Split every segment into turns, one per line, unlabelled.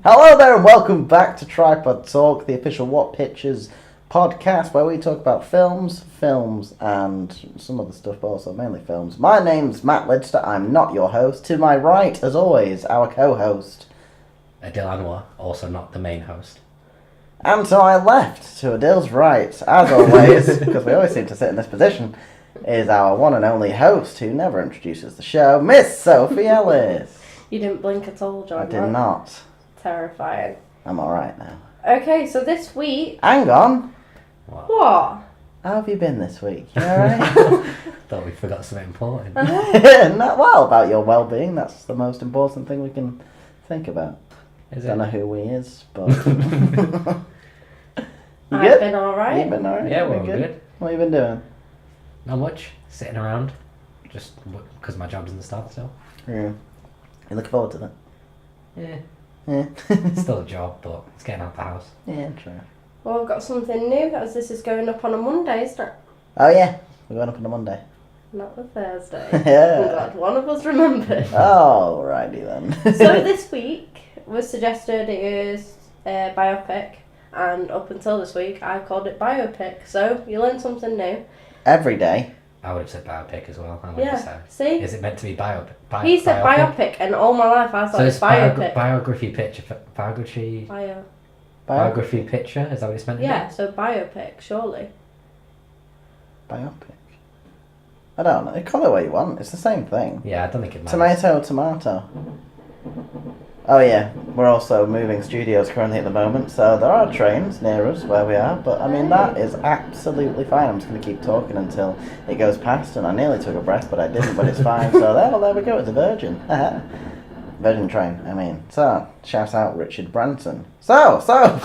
Hello there and welcome back to Tripod Talk, the official What Pictures podcast where we talk about films, and some other stuff, but also mainly films. My name's Matt Lidster, I'm not your host. To my right, as always, our co-host.
Adil Anwar, also not the main host.
And to my left, to Adil's right, as always, because we always seem to sit in this position, is our one and only host who never introduces the show, Miss Sophie Ellis.
You didn't blink at all, John.
I did not.
Terrifying.
I'm alright now.
Okay, so this week...
Hang on.
What?
How have you been this week? You alright?
Thought we forgot something important.
Well, about your well-being, that's the most important thing we can think about.
Is
Don't know
it?
who he is, but...
I've been alright.
You've been alright?
Yeah, we're
Been
good.
What have you been doing?
Not much. Sitting around. Just because my job doesn't start still.
Yeah. You looking forward to that?
Yeah.
Yeah.
It's still a job, but it's getting out of the house.
Yeah, true.
Well, I've got something new, as this is going up on a Monday, isn't it?
Oh yeah, we're going up on a Monday.
Not a Thursday.
Yeah.
I'm glad one of us remembered.
Alrighty then.
So this week was suggested it is a biopic, and up until this week I called it biopic, so you learn something new.
Every day.
I would have said biopic as well.
Yeah, see?
Is it meant to be biopic?
He said biopic, and all my life I thought
So
it
it's
was biopic.
biography picture. Biography. Biography picture. Is that what it's meant to
Yeah,
be?
so biopic, surely.
Biopic. I don't know. Call it what you want. It's the same thing.
Yeah, I don't think it matters.
Tomato. Oh yeah, we're also moving studios currently at the moment, so there are trains near us where we are, but I mean that is absolutely fine. I'm just going to keep talking until it goes past, and I nearly took a breath, but I didn't, but it's fine. So there we go, it's a Virgin. Virgin train, I mean. So, shout out Richard Branson. So,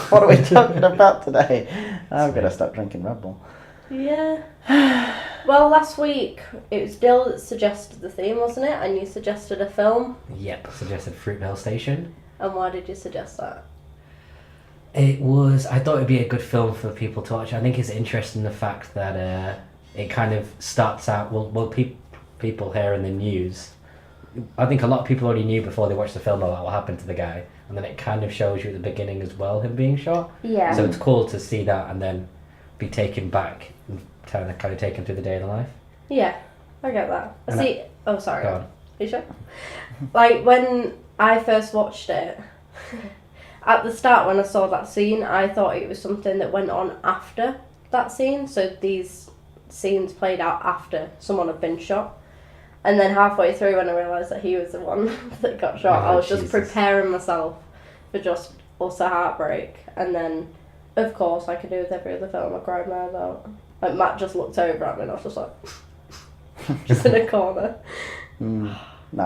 what are we talking about today? I'm going to stop drinking Red Bull.
Yeah. Well, last week it was Dill that suggested the theme, wasn't it? And you suggested a film.
Yep, suggested Fruitvale Station.
And why did you suggest that?
It was. I thought it'd be a good film for people to watch. I think it's interesting the fact that it kind of starts out. Well, people here in the news. I think a lot of people already knew before they watched the film about what happened to the guy, and then it kind of shows you at the beginning as well him being shot.
Yeah.
So it's cool to see that and then be taken back and kind of taken through the day in the life.
Yeah, I get that.
And
Oh, sorry.
Go on.
Are you sure? Like, when I first watched it, at the start when I saw that scene, I thought it was something that went on after that scene. So these scenes played out after someone had been shot. And then halfway through, when I realised that he was the one that got shot,
Oh,
I was just
Jesus.
preparing myself for just utter heartbreak. And then, of course, like I do with every other film, I cried my eyes out. Like, Matt just looked over at me and I was just like, just in a corner.
No,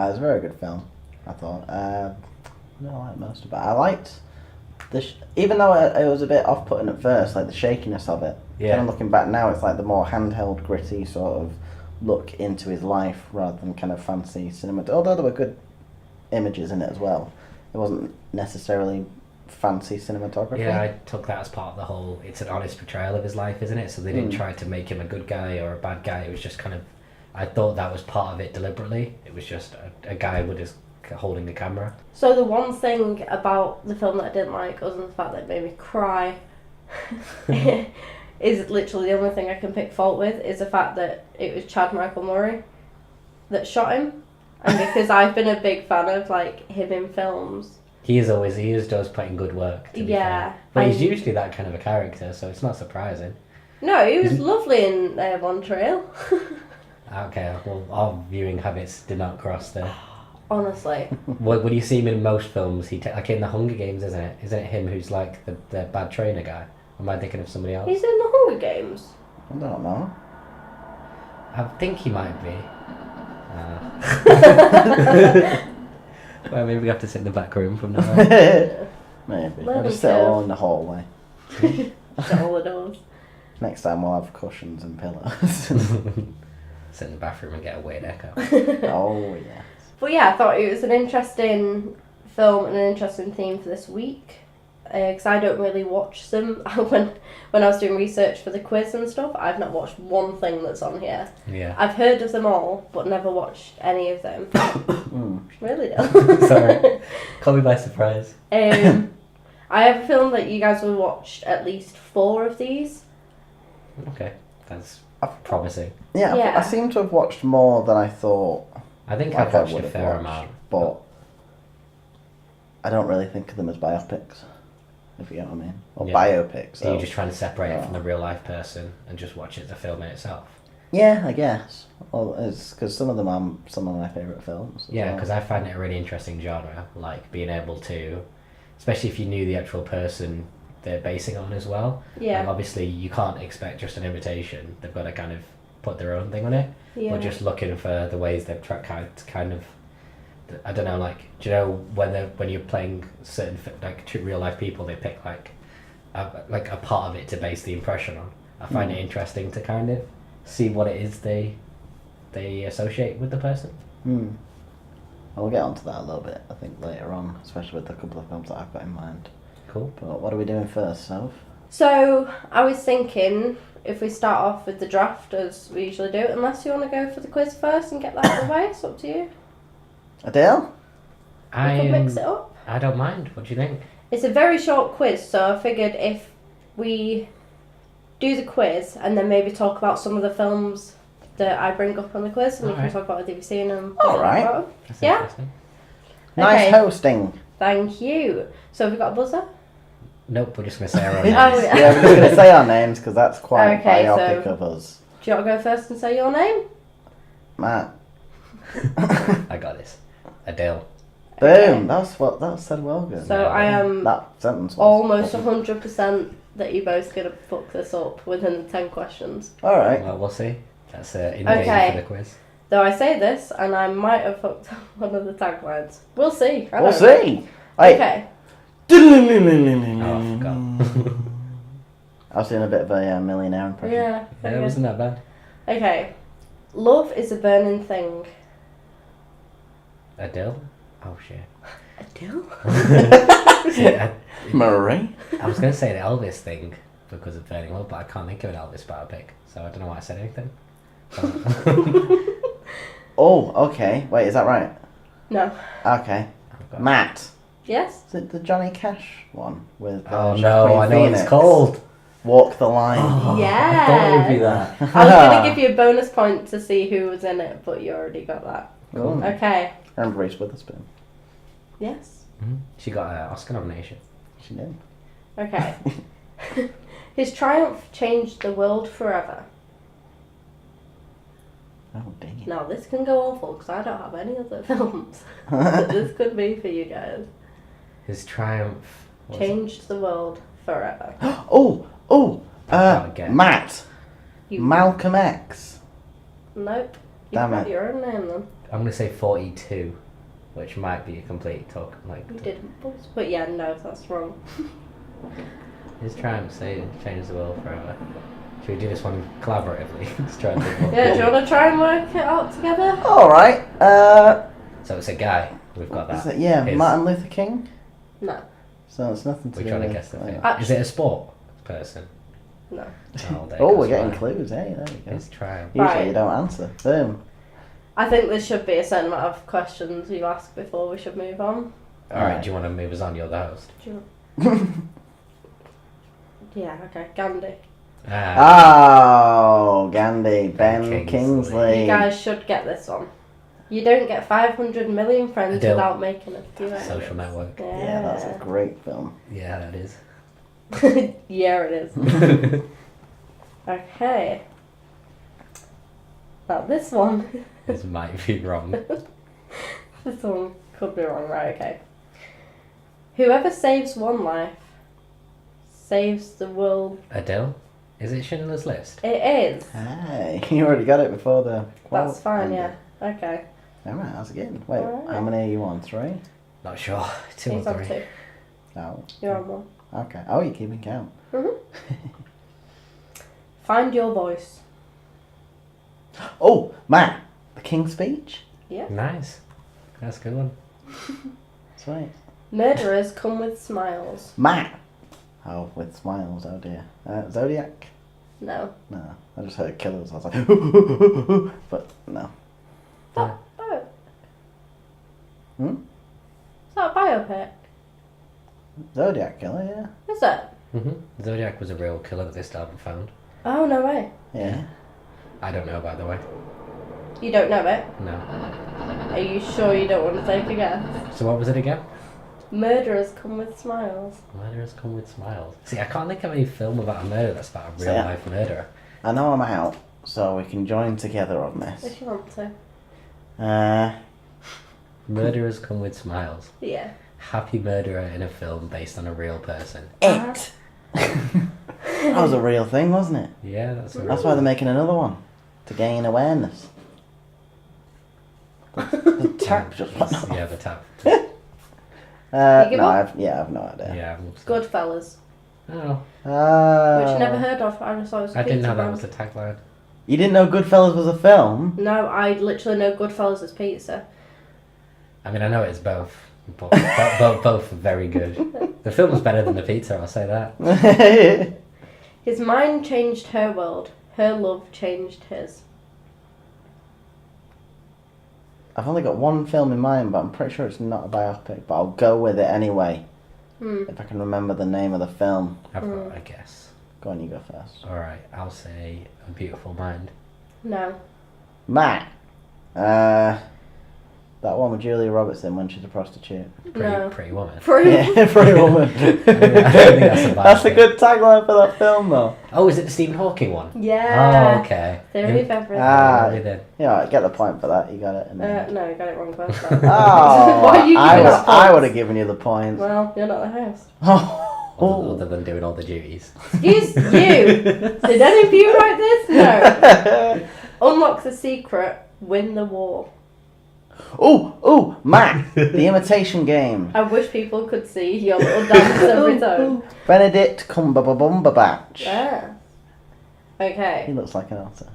it's a very good film, I thought. I don't like most of it. I liked even though it was a bit off-putting at first, like the shakiness of it.
Yeah.
Kind of looking back now, it's like the more handheld, gritty sort of look into his life rather than kind of fancy cinema. Although there were good images in it as well. It wasn't necessarily fancy cinematography.
Yeah, I took that as part of the whole. It's an honest portrayal of his life, isn't it? So they didn't try to make him a good guy or a bad guy. It was just kind of. I thought that was part of it deliberately. It was just a guy with his holding the camera.
So the one thing about the film that I didn't like, other than the fact that it made me cry, is literally the only thing I can pick fault with, is the fact that it was Chad Michael Murray that shot him. And because I've been a big fan of like him in films.
He does putting good work. To be
Yeah.
fair. But he's usually that kind of a character, so it's not surprising.
No, he was lovely in Montreal.
Okay, well, our viewing habits did not cross there.
Honestly.
When you see him in most films, like in the Hunger Games, isn't it? Isn't it him who's like the bad trainer guy? Am I thinking of somebody else?
He's in the Hunger Games.
I don't know.
I think he might be. Well, maybe we have to sit in the back room from now on.
Maybe.
Let
I'll just
him
sit
go.
all in the hallway.
Shut all the doors.
Next time we'll have cushions and pillows.
Sit in the bathroom and get a weird echo.
Oh yeah.
But yeah, I thought it was an interesting film and an interesting theme for this week. because I don't really watch them. When I was doing research for the quiz and stuff, I've not watched one thing that's on here.
Yeah.
I've heard of them all, but never watched any of them. Really?
Sorry. Caught me by surprise.
I have a feeling that you guys will watched at least 4 of these.
Okay, that's promising.
Yeah,
Yeah.
I seem to have watched more than I thought.
I think
Like
I've
I
watched
would
a
have
fair
watched,
amount.
but I don't really think of them as biopics, if you get what I mean, or
Yeah.
biopics.
So you're just trying to separate it from the real life person and just watch it as a film in itself.
Yeah, I guess. Well, it's because some of them are some of my favourite films. as
Yeah,
well.
because I find it a really interesting genre, like being able to, especially if you knew the actual person they're basing on as well.
Yeah.
Like obviously you can't expect just an imitation. They've got to kind of put their own thing on it.
Yeah.
But just looking for the ways they've tried kind of, I don't know, like, do you know when you're playing certain real life people, they pick like a part of it to base the impression on. I find it interesting to kind of see what it is they associate with the person.
We'll get onto that a little bit, I think, later on, especially with a couple of films that I've got in mind.
Cool.
But what are we doing first, Soph?
So I was thinking if we start off with the draft as we usually do, unless you want to go for the quiz first and get that out of the way, it's up to you.
Adele?
We could mix it up.
I don't mind. What do you think?
It's a very short quiz, so I figured if we do the quiz and then maybe talk about some of the films that I bring up on the quiz, and you can
Alright.
talk about what you've seen and
Alright.
about them.
That's
Yeah?
interesting.
Nice
Okay.
hosting.
Thank you. So have we got a buzzer?
Nope, we're just going to say our own
Oh,
names.
yeah.
Yeah, we're just going to say our names because that's quite
Okay,
biopic
so-
of us.
Do you want to go first and say your name?
Matt.
I got this. Adele.
Boom. That said well good.
So I am
That sentence was
almost
wasn't-
100% that you're both going to fuck this up within the 10 questions.
All right.
Well, we'll see. That's in
Okay.
game for the quiz.
Though I say this, and I might have fucked up one of the taglines. We'll see. I
We'll
don't know.
see. Right.
Okay.
Oh, I forgot.
I was doing a bit of a millionaire impression.
Yeah.
Yeah, it
okay.
wasn't that bad.
Okay. Love is a burning thing.
Adele? Oh, shit.
Adele?
See, I
Murray.
was going to say the Elvis thing because of Burning Love, but I can't think of an Elvis biopic, so I don't know why I said anything.
Oh, okay. Wait, is that right?
No.
Okay.
I've got-
Matt.
Yes?
Is it the Johnny Cash one with?
Oh
Joaquin
no, I know what it's
Phoenix?
called.
Walk the line.
Oh,
Yeah.
I thought it would be that.
I was going to give you a bonus point to see who was in it, but you already got that.
Cool.
Okay.
And Reese Witherspoon.
Yes?
She got an Oscar nomination.
She did.
Okay. His triumph changed the world forever.
Oh, dang it.
Now, this can go awful because I don't have any other films. But this could be for you guys.
His triumph was
Changed the world forever.
can't get.
Matt.
You,
Malcolm X.
Nope.
Damn
You've got
it.
your own name then.
I'm gonna say 42, which might be a complete talk. Like
You didn't. But yeah, no, that's wrong.
his triumph changed the world forever. Should we do this one collaboratively? Let's try and think what-
Yeah, do you want to try and work it out together?
All right.
So it's a guy. We've got that.
Is it, yeah,
His-
Martin Luther King.
No.
So it's nothing to
We're
do
trying to
with,
guess the
like-
thing. Is it a sport person?
No.
Oh, there
Oh,
goes
we're getting
mine.
clues. Hey, there you go.
His triumph.
Usually
Right.
you don't answer. Boom.
I think there should be a certain amount of questions you ask before we should move on.
All right. Do you want to move us on? You're the host.
Do you... Yeah, okay. Gandhi.
Oh, Gandhi. Ben
Kingsley.
Kingsley.
You guys should get this one. You don't get 500 million friends
Adele.
without making a few edits.
Social Network.
Yeah, that's a great film.
Yeah, that is.
Yeah, it is. Okay. Now this one.
This might be wrong.
This one could be wrong, right? Okay. Whoever saves one life saves the world.
Adele? Is it Schindler's List?
It is.
Hey, you already got it before the.
That's fine,
ended.
yeah. Okay.
Alright, that's good. Wait,
Alright.
how many are you on? 3?
Not sure. 2
He's
or
on
3.
2.
Oh.
You're on 1.
Okay. Oh, you're keeping count.
Find your voice.
Oh, Matt. The King's Speech?
Yeah.
Nice. That's a good one.
That's right.
Murderers come with smiles.
Matt. Oh, with smiles. Oh dear. Zodiac.
No.
No, I just heard killers. I was like, but no.
That bio-
Hmm?
Is that a biopic?
Zodiac killer, yeah.
Is it?
Zodiac was a real killer that they still haven't found.
Oh, no way.
Yeah.
I don't know, by the way.
You don't know it?
No.
Are you sure you don't want to take a guess?
So what was it again?
Murderers come with smiles.
Murderers come with smiles. See, I can't think of any film about a murder that's about a real life murderer.
I know I'm out, so we can join together on this.
If you want to.
Murderers come with smiles.
Yeah.
Happy murderer in a film based on a real person.
It. That was a real thing, wasn't it?
Yeah, that's a
That's why they're making another one to gain awareness. The tap just went off.
Yeah, the tap.
You give
No,
up?
I've no idea.
Yeah.
Goodfellas.
Oh,
Which I never heard of. I just thought it was a
I didn't
pizza
know that
brand.
was the tagline.
You didn't know Goodfellas was a film?
No, I literally know Goodfellas as pizza.
I mean, I know it's both, but both are very good. The film was better than the pizza, I'll say that.
His mind changed her world. Her love changed his.
I've only got one film in mind, but I'm pretty sure it's not a biopic, but I'll go with it anyway. If I can remember the name of the film.
I've got, I guess.
Go on, you go first.
Alright, I'll say A Beautiful Mind.
No.
Matt. That one with Julia Roberts in when she's a prostitute.
Pretty Woman.
Yeah, Pretty Woman.
I don't think that's a
That's a
biopic.
good tagline for that film, though.
Oh, is it the Stephen Hawking one?
Yeah.
Oh, okay.
Theory of everything.
Ah,
Maybe then.
yeah, right, get the point for that. You got it. And then...
No, you got it wrong first.
Oh,
Why are you giving us
I
points?
would have given you the points.
Well, you're not the host.
Other than doing all the duties.
Excuse you! Did any of you write this? No. Unlock the secret. Win the war.
Oh, Matt, The Imitation Game.
I wish people could see your little dance every time.
Benedict Cumberbatch.
Yeah.
He
Okay.
looks like an otter.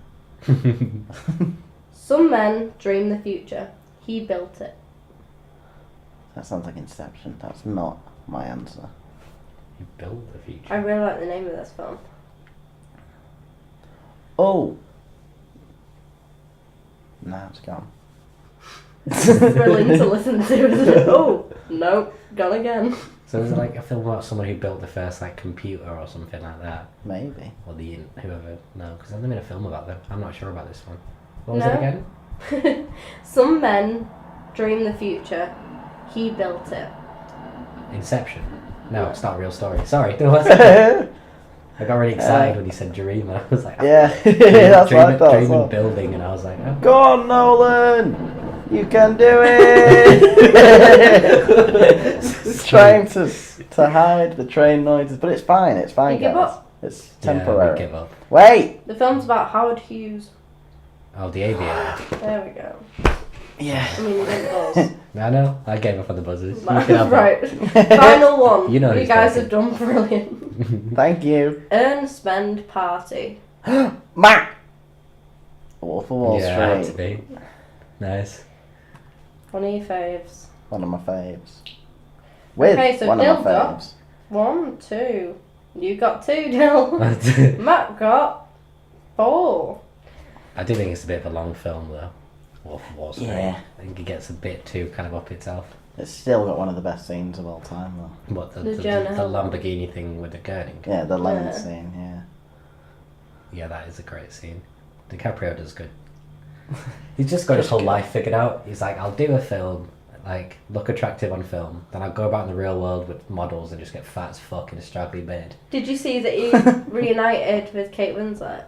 Some men dream the future. He built it.
That sounds like Inception. That's not my answer.
You build the future.
I really like the name of this film.
Oh. Nah, it's gone.
Thrilling to listen to, isn't it? Oh, no, gone again.
So is it like a film about someone who built the first like computer or something like that?
Maybe.
Or whoever? No, because I've never made a film about them. I'm not sure about this one. What was
No.
it again?
Some men dream the future. He built it.
Inception. No, it's not a real story. Sorry. I got really excited when you said dream. I was like,
Yeah, that's what I thought. as
dream
well.
and building, and I was like, oh.
Go on, Nolan! You can do it! Trying to hide the train noises, but it's fine,
You
guys.
give up?
It's
Yeah,
temporary.
we give up.
Wait!
The film's about Howard Hughes.
Oh, The Aviator.
There we go.
Yeah.
I mean, you didn't buzz.
I know. I gave up on the buzzers. You can have
Right. Final one.
You know
You
who's
guys
talking.
have done brilliant.
Thank you.
Earn, spend, party.
Matt! Wolf of Wall
Yeah, it had to
Street.
be. Nice.
One of your faves.
One of my faves. With
Okay, so
one
Dill
of my
got-
faves.
1, 2. You got 2, Dill. Matt got 4.
I do think it's a bit of a long film though. Wolf of Wall Street.
Yeah.
I think it gets a bit too kind of up itself.
It's still got one of the best scenes of all time, though.
What the
The Jonah Hill.
Lamborghini thing with the gurning?
Yeah, the lemon
Yeah.
scene, yeah.
Yeah, that is a great scene. DiCaprio does good. He's just got his whole
good.
life figured out. He's like, I'll do a film, like look attractive on film, then I'll go about in the real world with models and just get fat as fuck in a straggly beard.
Did you see that he reunited with Kate Winslet?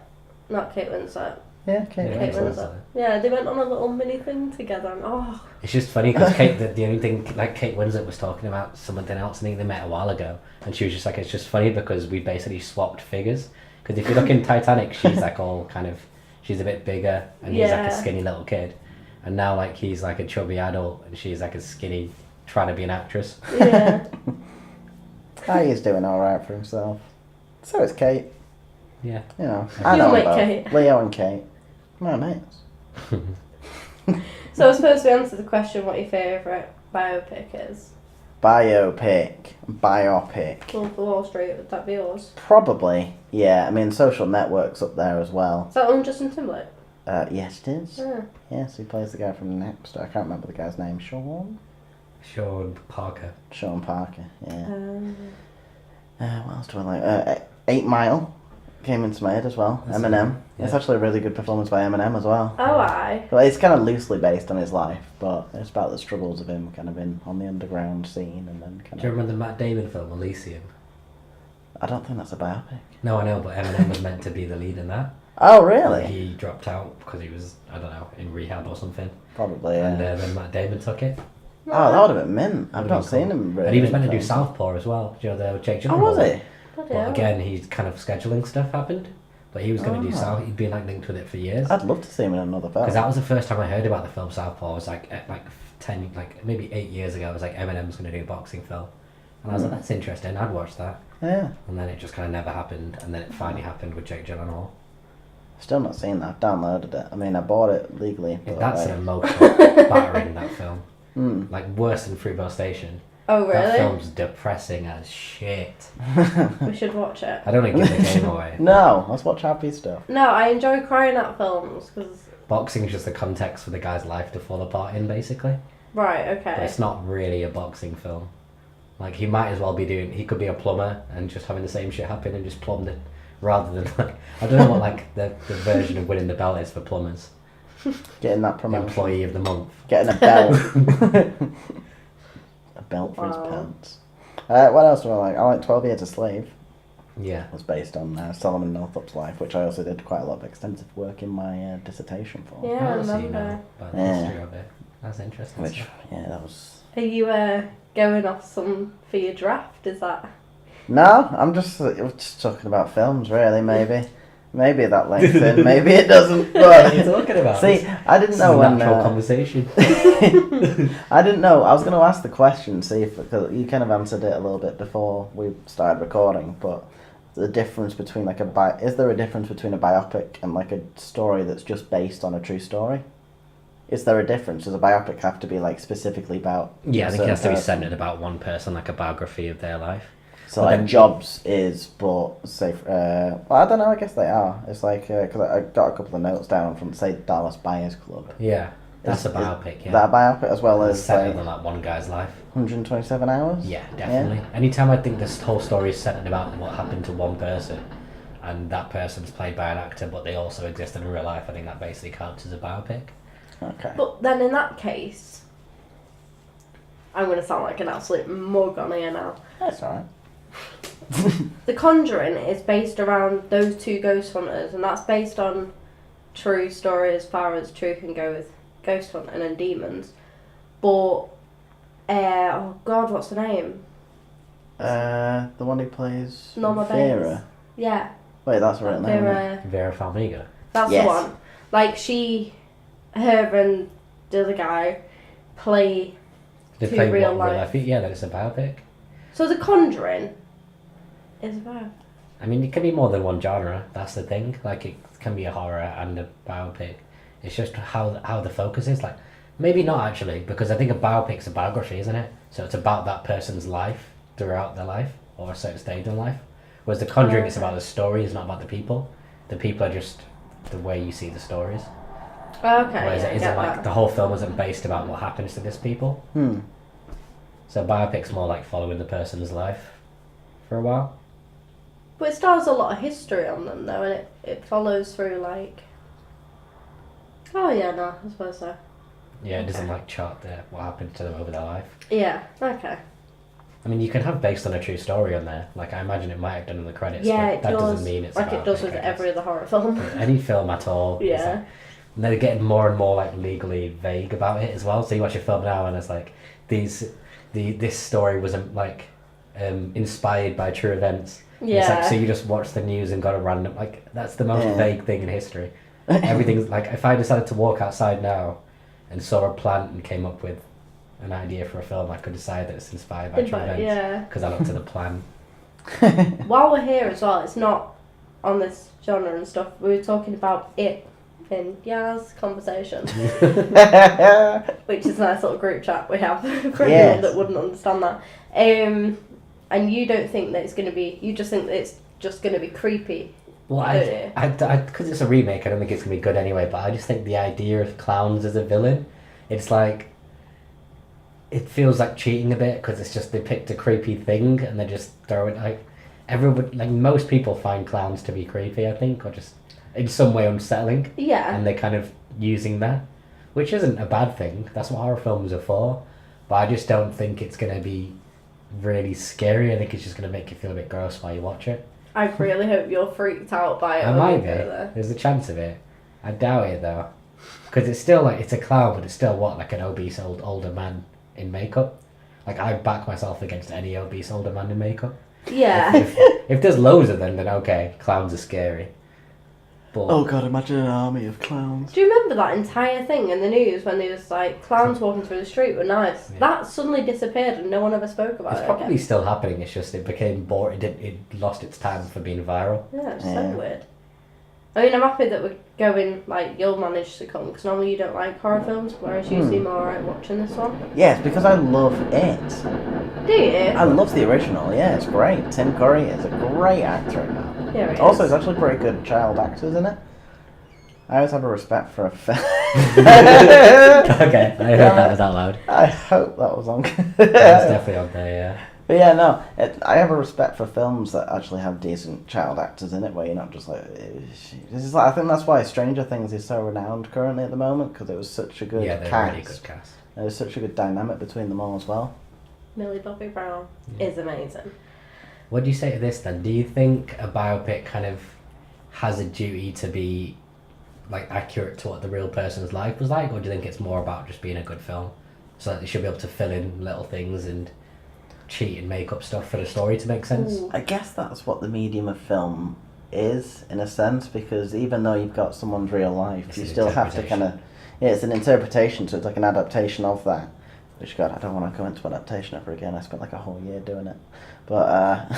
Not Kate Winslet.
Yeah, okay.
Yeah,
Kate
Winslet.
Winslet. Yeah, they went on a little mini thing together and oh.
It's just funny because the only thing, like Kate Winslet was talking about something else, I think they met a while ago, and she was just like, it's just funny because we basically swapped figures. Because if you look in Titanic, she's like all kind of, she's a bit bigger, and he's like a
Yeah.
skinny little kid. And now like he's like a chubby adult, and she's like a skinny, trying to be an actress.
Yeah.
He's doing alright for himself. So is Kate.
Yeah.
You know,
You
I know
like
about
Kate.
Leo and Kate. My mates.
So I suppose we answered the question what your favourite biopic is.
Biopic.
Wolf of Wall Street, would that be yours?
Probably, yeah. I mean, Social Network's up there as well.
Is that on Justin Timberlake?
Yes, it is.
Yeah.
Yes, he plays the guy from Napster. I can't remember the guy's name. Sean
Parker.
Sean Parker, yeah. What else do I like? 8 Mile came into my head as well.
That's
Eminem.
yeah.
It's actually a really good performance by Eminem as well.
Oh, aye.
Well, it's kind of loosely based on his life, but it's about the struggles of him kind of on the underground scene and then kind
Do you
of...
remember the Matt Damon film Elysium?
I don't think that's a biopic.
No, I know, but Eminem was meant to be the lead in that.
Oh, really?
He dropped out because he was, I don't know, in rehab or something.
Probably, yeah.
And then Matt Damon took it.
Oh, that would have been mint. I've
Would've
not
been
seen
cool.
him really.
And he was meant to do Southpaw as well. Do you know, the Jake
Oh,
Gyllenhaal
was
one?
he?
Bloody
But
hell.
again, he's kind of scheduling stuff happened. But he was going to do South. He'd been like linked with it for years.
I'd love to see him in another film.
Because that was the first time I heard about the film Southpaw. It was like 10, like maybe 8 years ago. It was like Eminem's going to do a boxing film, and I was like, that's interesting. I'd watch that.
Yeah.
And then it just kind of never happened. And then it finally happened with Jake Gyllenhaal.
Still not seen that. I've downloaded it. I mean, I bought it legally.
Yeah,
But
that's
like,
an emotional battering, that film. Like worse than Fruitvale Station.
Oh,
That
really?
film's depressing as shit.
We should watch it.
I don't want to give the game away.
No, let's watch happy stuff.
No, I enjoy crying at films because...
Boxing is just the context for the guy's life to fall apart in, basically.
Right,
But
okay.
it's not really a boxing film. Like, he might as well be he could be a plumber and just having the same shit happen and just plumbed it. Rather than, like, I don't know what, like, the version of winning the belt is for plumbers.
Getting that promotion.
Employee of the month.
Getting a belt. A belt for his
Wow.
pants. What else do I like? I like 12 Years a Slave.
Yeah.
It was based on Solomon Northup's life, which I also did quite a lot of extensive work in my dissertation for.
Yeah, I
I'll see
remember.
now about the
Yeah.
history of it. That's interesting.
Which,
stuff.
yeah, that was...
Are you going off some for your draft? Is that...
No, I'm just talking about films, really, maybe. Maybe that links in, maybe it doesn't.
What are you
But
talking about?
see, I didn't
This is
know
a
when.
natural conversation.
I didn't know. I was going to ask the question, see if because you kind of answered it a little bit before we started recording. But the difference between like is there a difference between a biopic and like a story that's just based on a true story? Is there a difference? Does a biopic have to be like specifically about?
Yeah, I think
a
it has to
certain
be
person?
centered about one person, like a biography of their life.
So
But
like
then-
Jobs is, but say, well, I don't know. I guess they are. It's like because I got a couple of notes down from say Dallas Buyers Club.
Yeah, that's a
Is
biopic. Yeah,
that a biopic as well
it's
as
centered
like
on that one guy's life.
127 hours?
Yeah, definitely. Anytime I think this whole story is centered about what happened to one person, and that person's played by an actor, but they also existed in real life, I think that basically counts as a biopic.
Okay.
But then in that case... I'm going to sound like an absolute mug on here now.
That's alright.
The Conjuring is based around those two ghost hunters, and that's based on true story as far as true can go with ghost hunting and demons. But, oh god, what's the name?
The one who plays
Norma
Vera.
Bates. Yeah,
Wait, that's her real name. isn't it?
Vera.
Vera Farmiga.
That's
Yes.
the one. Like her and the other guy play.
They
To
play
real
what real
life.
life? Yeah, that is a biopic.
So The Conjuring is about.
I mean, it can be more than one genre. That's the thing. Like, it can be a horror and a biopic. It's just how the focus is. Like, maybe not actually, because I think a biopic's a biography, isn't it? So it's about that person's life throughout their life or a certain stage in life. Whereas The Conjuring, it's about the story. It's not about the people. The people are just the way you see the stories.
Okay.
Whereas
Yeah,
it
I
isn't
get
like
that.
the whole film isn't based about what happens to these people. So biopic's more like following the person's life for a while.
But it stars a lot of history on them though, and it follows through like. Oh yeah, no, I suppose so.
Yeah, it doesn't
Okay.
like chart what happened to them over their life.
Yeah. Okay.
I mean, you can have based on a true story on there. Like, I imagine it might have done in the credits,
Yeah,
but
it
that
does.
doesn't mean it's
Like
a
it does
biopic,
with
I guess.
every other horror film.
Any film at all. It's
Yeah.
like- and they're getting more and more like legally vague about it as well. So you watch a film now and it's like this story was inspired by true events. And It's like,
Yeah.
so you just watch the news and got a random that's the most
Yeah.
vague thing in history. Everything's like, if I decided to walk outside now and saw a plant and came up with an idea for a film, I could decide that it's inspired by true events
Yeah.
because I looked at the plan.
While we're here as well, it's not on this genre and stuff. We were talking about It in Yas conversation, which is a nice little group chat we have for anyone that wouldn't understand that. And you don't think that it's going to be, you just think that it's just going to be creepy.
Well, because it's a remake, I don't think it's going to be good anyway, but I just think the idea of clowns as a villain, it's like, it feels like cheating a bit, because it's just, they picked a creepy thing, and they just throw it, like, everyone, like, most people find clowns to be creepy, I think, or just in some way unsettling.
Yeah.
And they're kind of using that, which isn't a bad thing. That's what horror films are for. But I just don't think it's going to be really scary. I think it's just going to make you feel a bit gross while you watch it.
I really hope you're freaked out by it.
I might be. There's a chance of it. I doubt it though, because it's still like, it's a clown, but it's still like an obese older man in makeup. Like, I back myself against any obese older man in makeup.
Yeah.
If there's loads of them, then okay, clowns are scary. But
Oh god, imagine an army of clowns.
Do you remember that entire thing in the news when there was like clowns walking through the street were nice?
Yeah.
That suddenly disappeared and no one ever spoke about
it's
it
probably
again.
still happening. It's just it became boring. It lost its time for being viral.
Yeah, it's
Yeah.
so weird. I mean, I'm happy that we're going, like, you'll manage to come, because normally you don't like horror films, whereas you seem alright watching this one.
Yes, because I love it.
Do you?
I love the original, yeah, it's great. Tim Curry is a great actor in that.
Yeah, it
Also,
is.
there's actually pretty good child actors in it. I always have a respect for a film.
Okay, I heard that was out loud.
I hope that was on.
That's definitely on there, yeah.
But yeah, no, I have a respect for films that actually have decent child actors in it, where you're not just like, this is like, I think that's why Stranger Things is so renowned currently at the moment, because it was such a good
Yeah, they're
cast.
a really good cast.
There was such a good dynamic between them all as well.
Millie Bobby Brown is amazing.
What do you say to this then? Do you think a biopic kind of has a duty to be like accurate to what the real person's life was like, or do you think it's more about just being a good film, so that they should be able to fill in little things and cheat and make up stuff for the story to make sense?
Ooh.
I guess that's what the medium of film is, in a sense, because even though you've got someone's real life,
It's
you
an
still have to
interpretation.
kind of, yeah, it's an interpretation, so it's like an adaptation of that. Which, God, I don't want to go into adaptation ever again. I spent like a whole year doing it. But,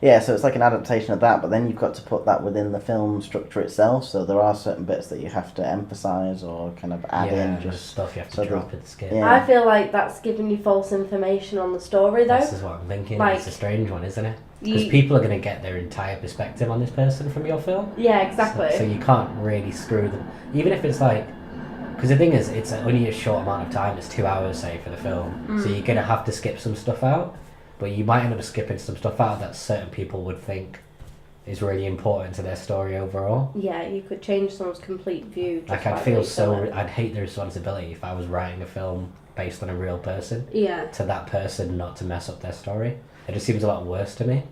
yeah, so it's like an adaptation of that, but then you've got to put that within the film structure itself, so there are certain bits that you have to emphasise or kind of add in.
There's
Just
stuff you have to
so
drop
that-
and skip.
yeah.
I feel like that's giving you false information on the story, though.
This is what I'm thinking.
Like,
it's a strange one, isn't it? Because
You-
people are going to get their entire perspective on this person from your film.
Yeah, exactly.
So you can't really screw them. Even if it's like, because the thing is, it's only a short amount of time. It's 2 hours, say, for the film. So you're going to have to skip some stuff out. But you might end up skipping some stuff out that certain people would think is really important to their story overall.
Yeah, you could change someone's complete view. Just
Like,
by
I'd feel
refilling it.
I'd hate the responsibility if I was writing a film based on a real person,
Yeah.
to that person not to mess up their story. It just seems a lot worse to me.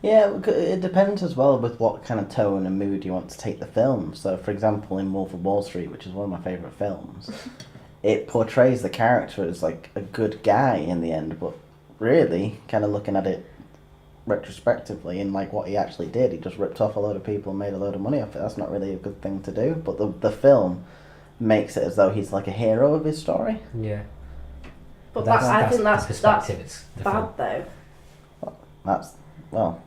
Yeah, it depends as well with what kind of tone and mood you want to take the film. So, for example, in Wolf of Wall Street, which is one of my favourite films, it portrays the character as like a good guy in the end, but really, kind of looking at it retrospectively and like what he actually did, he just ripped off a load of people and made a load of money off it. That's not really a good thing to do, but the film makes it as though he's like a hero of his story.
Yeah.
But
That's-
I think
the
that's
perspective. It's the film.
bad, though.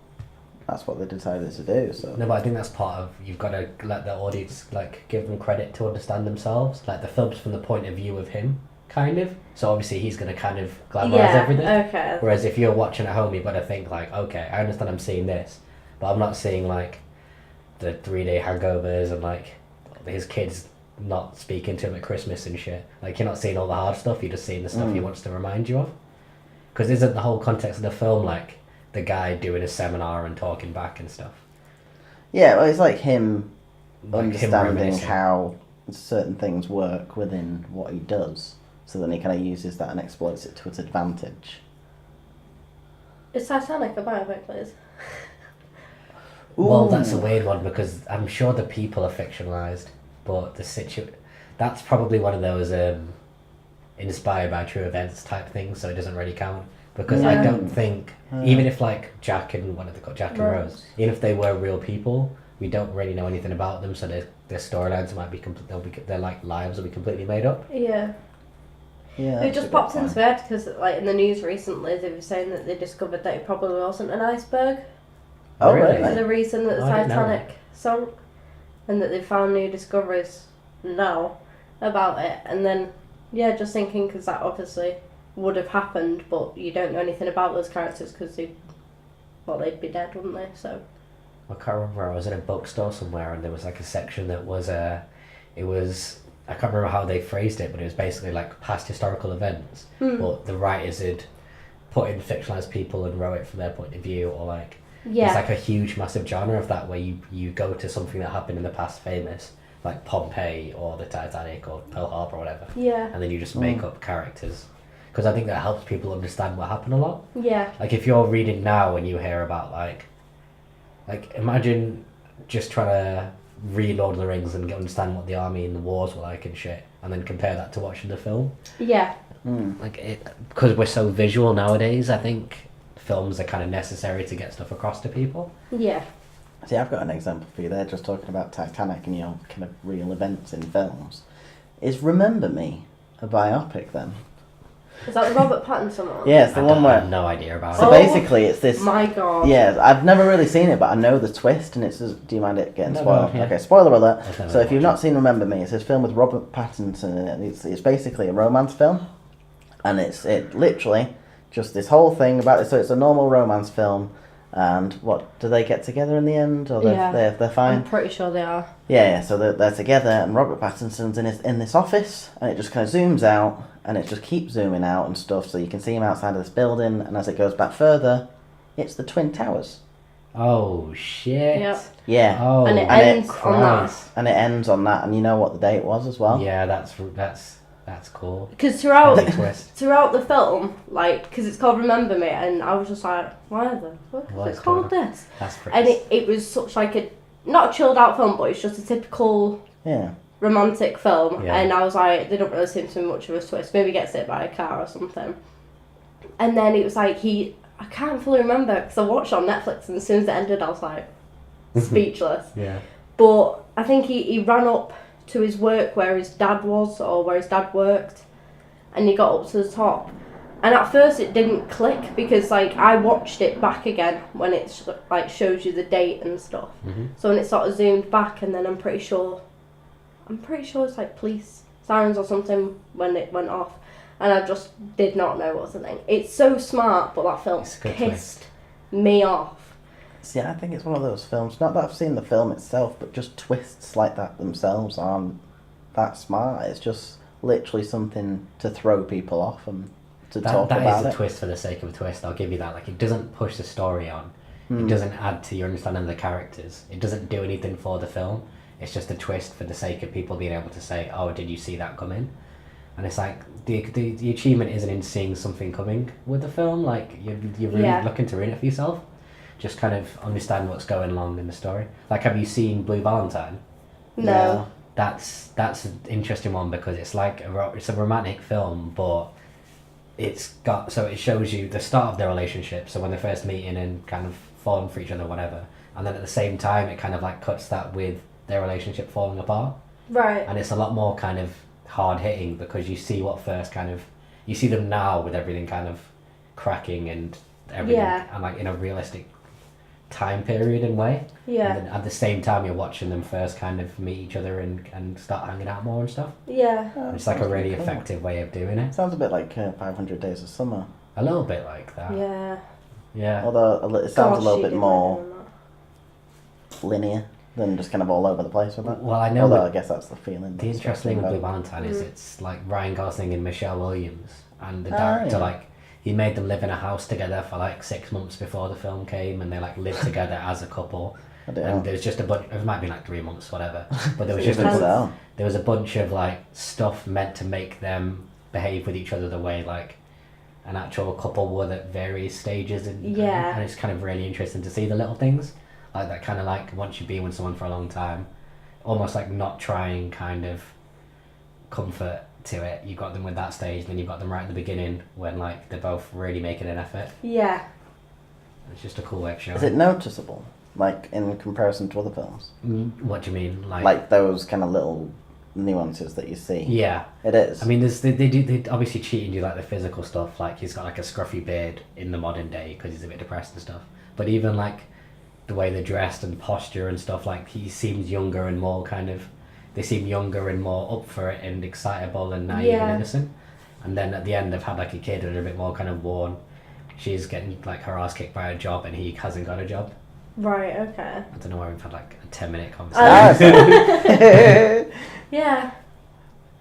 That's what they decided to do. So
No, but I think that's part of, you've got to let the audience, like, give them credit to understand themselves. Like, the film's from the point of view of him, kind of. So obviously he's going to kind of glamorize everything.
Okay.
Whereas if you're watching at home, you've got to think, like, okay, I understand I'm seeing this, but I'm not seeing, like, the 3-day hangovers and, like, his kids not speaking to him at Christmas and shit. Like, you're not seeing all the hard stuff, you're just seeing the stuff he wants to remind you of. Because isn't the whole context of the film, like, the guy doing a seminar and talking back and stuff?
yeah, well, it's like him
Like him
understanding
reminiscing.
how certain things work within what he does, so then he kind of uses that and exploits it to its advantage.
Is Titanic a biopic, please?
Well, that's a
Ooh.
weird one because I'm sure the people are fictionalized, but that's probably one of those inspired by true events type things, so it doesn't really count. Because I
Yeah.
don't think, even if like Jack and what are they called, Jack and Rose, even if they were real people, we don't really know anything about them, so their storylines might be their like lives will be completely made up.
Yeah.
Yeah,
It
that's
just
a good
popped
point.
into my head because, like, in the news recently, they were saying that they discovered that it probably wasn't an iceberg.
Oh,
Really?
really?
For the reason that the
Oh, I didn't know
Titanic sunk. and that they've found new discoveries now about it. And then, yeah, just thinking, because that obviously would have happened, but you don't know anything about those characters because they'd be dead, wouldn't they? So
I can't remember. I was in a bookstore somewhere, and there was like a section that was it was, I can't remember how they phrased it, but it was basically like past historical events, but the writers had put in fictionalized people and wrote it from their point of view, or like it's like a huge, massive genre of that where you go to something that happened in the past, famous, like Pompeii or the Titanic or Pearl Harbor or whatever, and then you just make up characters. Because I think that helps people understand what happened a lot.
Yeah.
Like if you're reading now and you hear about like imagine just trying to read Lord of the Rings and understand what the army and the wars were like and shit, and then compare that to watching the film.
Yeah.
Like it, because we're so visual nowadays, I think films are kind of necessary to get stuff across to people.
Yeah.
See, I've got an example for you there, just talking about Titanic and, you know, kind of real events in films. Is Remember Me a biopic then?
Is that the Robert Pattinson one?
Yeah, it's the one
I
where...
have no idea about
So
it.
basically it's this...
My God.
Yeah, I've never really seen it, but I know the twist, and it's just... Do you mind it getting
No,
spoiled?
yeah.
Okay, spoiler alert.
I've never
So if you've
watched
not seen Remember Me, it's this film with Robert Pattinson in it. It's basically a romance film, and it literally just this whole thing about it. So it's a normal romance film, and what, do they get together in the end, or they're fine?
I'm pretty sure they are.
Yeah, so they're together, and Robert Pattinson's in this office, and it just kind of zooms out, and it just keeps zooming out and stuff, so you can see him outside of this building, and as it goes back further, it's the Twin Towers.
Oh shit.
Yep.
Yeah.
Oh,
And it ends on that.
And it ends on that, and you know what the date was as well?
Yeah, that's cool.
Because throughout
Big twist.
throughout the film, like, because it's called Remember Me, and I was just like, why the fuck
What
is
is
it called
going
this?
That's pretty.
And it was such like a, not a chilled out film, but it's just a typical
Yeah.
romantic film.
Yeah.
And I was like, they don't really seem to be much of a twist. Maybe he gets hit by a car or something. And then it was like I can't fully remember because I watched it on Netflix, and as soon as it ended, I was like speechless.
Yeah.
But I think he ran up to his work where his dad was, or where his dad worked, and he got up to the top. And at first it didn't click because like I watched it back again when it like shows you the date and stuff.
Mm-hmm.
So when it sort of zoomed back, and then I'm pretty sure it's like police sirens or something when it went off, and I just did not know what was the thing. It's so smart, but that film
It's a good
pissed me off.
See, I think it's one of those films, not that I've seen the film itself, but just twists like that themselves aren't that smart. It's just literally something to throw people off and to talk
That
about
is a
it.
twist for the sake of a twist. I'll give you that. Like it doesn't push the story on. It doesn't add to your understanding of the characters. It doesn't do anything for the film. It's just a twist for the sake of people being able to say, "Oh, did you see that coming?" And it's like the achievement isn't in seeing something coming with the film. Like you're really looking to ruin it for yourself. Just kind of understand what's going along in the story. Like, have you seen Blue Valentine?
No.
That's an interesting one because it's like it's a romantic film, but it's got, so it shows you the start of their relationship. So when they're first meeting and kind of falling for each other, whatever, and then at the same time it kind of like cuts that with their relationship falling apart.
Right.
And it's a lot more kind of hard hitting because you see what first kind of, you see them now with everything kind of cracking and everything, and like in a realistic time period and way.
Yeah.
And then at the same time you're watching them first kind of meet each other and start hanging out more and stuff.
Yeah.
It's like a really effective way of doing it.
Sounds a bit like 500 Days of Summer.
A little bit like that.
Yeah.
Yeah.
Although it sounds a little
she
bit
did
more
better than that.
linear than just kind of all over the place with that.
Well, I know
Although I guess that's the feeling.
the
that's
interesting thing with Blue
about.
Valentine is it's like Ryan Gosling and Michelle Williams, and the director like he made them live in a house together for like 6 months before the film came, and they like lived together as a couple. And there was just a bunch. It might be like 3 months, whatever. But there was just there was a bunch of like stuff meant to make them behave with each other the way like an actual couple would at various stages, and it's kind of really interesting to see the little things like that. Kind of like once you've been with someone for a long time, almost like not trying kind of comfort to it. You've got them with that stage, then you've got them right at the beginning when like they're both really making an effort.
Yeah.
It's just a cool way of showing.
Is it noticeable, like in comparison to other films?
What do you mean,
like those kind of little nuances that you see?
Yeah,
it is.
I mean, they obviously cheat and do like the physical stuff. Like he's got like a scruffy beard in the modern day because he's a bit depressed and stuff. But even like the way they're dressed and posture and stuff. Like he seems younger and more kind of. They seem younger and more up for it and excitable and naive and innocent. And then at the end, they've had like a kid and a bit more kind of worn. She's getting like her ass kicked by a job and he hasn't got a job.
Right. Okay.
I don't know why we've had like a 10-minute conversation.
Yeah.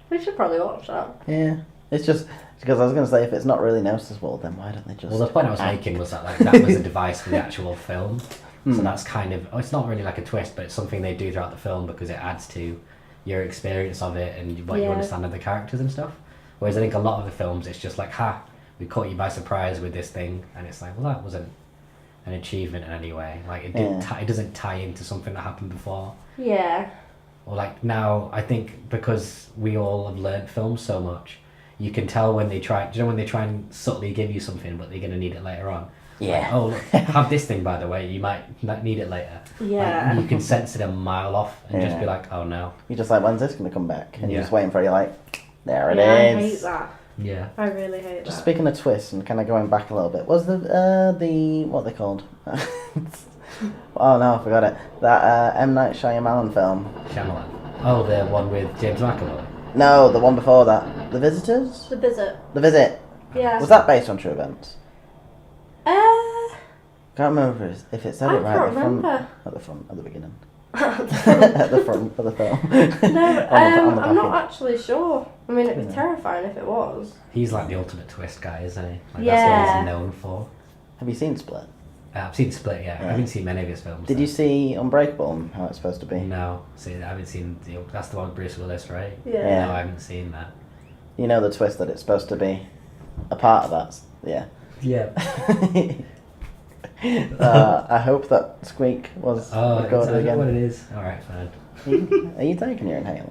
We should probably watch that.
Yeah. It's just because I was going to say if it's not really noticeable, then why don't they just?
Well, the point I was making was that like that was a device for the actual film. So that's kind of it's not really like a twist, but it's something they do throughout the film because it adds to your experience of it and what you understand of the characters and stuff. Whereas I think a lot of the films, it's just like, we caught you by surprise with this thing, and it's like, well, that wasn't an achievement in any way. Like it didn't, it doesn't tie into something that happened before.
Yeah.
Or like now, I think because we all have learnt film so much, you can tell when they try. Do you know when they try and subtly give you something, but they're gonna need it later on?
Yeah.
Like, oh, look, have this thing by the way. You might not need it later.
Yeah.
Like, you can sense it a mile off and just be like, oh no.
You're just like, when's this going to come back? And you're just waiting for it. You're like, there it is.
I hate that.
Yeah.
I really hate that.
Just speaking of twists and kind of going back a little bit, was the what are they called? Oh no, I forgot it. That M. Night Shyamalan film.
Shyamalan. Oh, the one with James McAvoy.
No, the one before that. The Visitors?
The Visit.
The Visit.
Yeah.
Was that based on true events? Can't remember if it said it right
at
at the beginning. At the front of the film.
No,
on the
I'm not
package.
actually sure. I mean, it'd be terrifying if it was.
He's like the ultimate twist guy, isn't he? Like,
Yeah.
That's what he's known for.
Have you seen Split?
I've seen Split, yeah. I haven't seen many of his films.
Did you see Unbreakable and how it's supposed to be?
No. See, I haven't seen... That's the one with Bruce Willis, right?
Yeah.
No, I haven't seen that.
You know the twist that it's supposed to be a part of that? Yeah.
Yeah.
I hope that squeak was recorded again.
What it is. Alright, fine.
Are you taking your inhaler?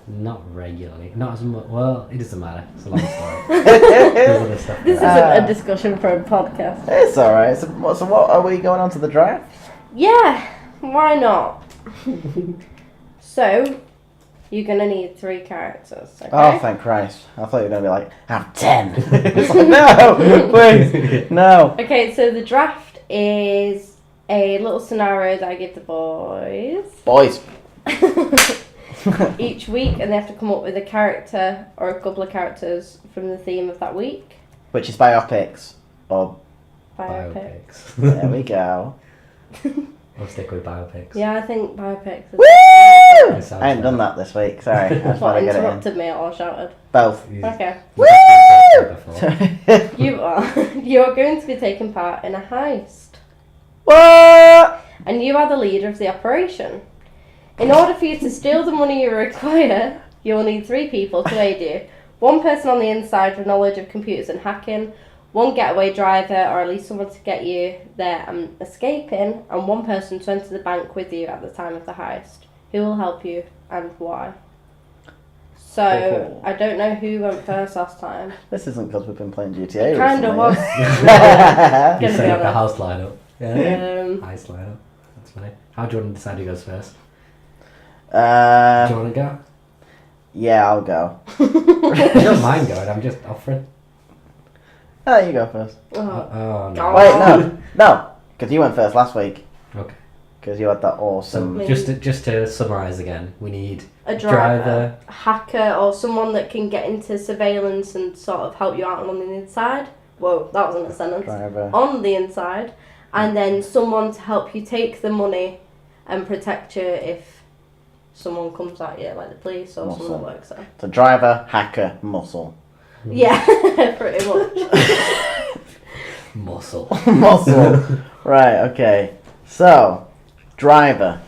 Not regularly. Not as much. Well, it doesn't matter. It's a long story. There's other stuff.
This isn't a discussion for a podcast.
It's alright. So what are we going on to the draft?
Yeah, why not? So, you're gonna need 3 characters, okay?
Oh, thank Christ. I thought you were going to be like, have 10. It's like, no, please, no.
Okay, so the draft is a little scenario that I give the boys
Boys.
each week, and they have to come up with a character or a couple of characters from the theme of that week.
Which is biopics. Or,
Biopics.
there we go.
I'll stick with biopics.
Yeah, I think biopics.
Woo!
It sounds
I haven't done
right.
that this week, sorry. I just
What,
want to get it in.
interrupted me or shouted?
Both.
Okay.
Woo!
You are going to be taking part in a heist,
What?
and you are the leader of the operation. In order for you to steal the money you require, you will need 3 people to aid you. 1 person on the inside with knowledge of computers and hacking, 1 getaway driver, or at least someone to get you there and escaping, and 1 person to enter the bank with you at the time of the heist. Who will help you and why? So, I don't know who went first last time.
This isn't because we've been playing GTA
It kind
recently.
of was.
You
Gonna be
set up a
honest.
house lineup. Yeah. Heist lineup. That's funny. How do you want to decide who goes first? Do you want to go?
Yeah, I'll go.
I don't mind going. I'm just offering.
Oh, you go first.
Oh,
Oh no.
God.
Wait, no, because you went first last week.
Okay.
Because you had that
So
awesome.
just to summarise again, we need
a driver, a hacker, or someone that can get into surveillance and sort of help you out on the inside. Whoa, that wasn't a sentence.
Driver.
On the inside, and then someone to help you take the money and protect you if someone comes at you, like the police or
Muscle.
someone that works there.
So driver, hacker, muscle.
Yeah, pretty much.
muscle.
Muscle. Right, okay. So, driver.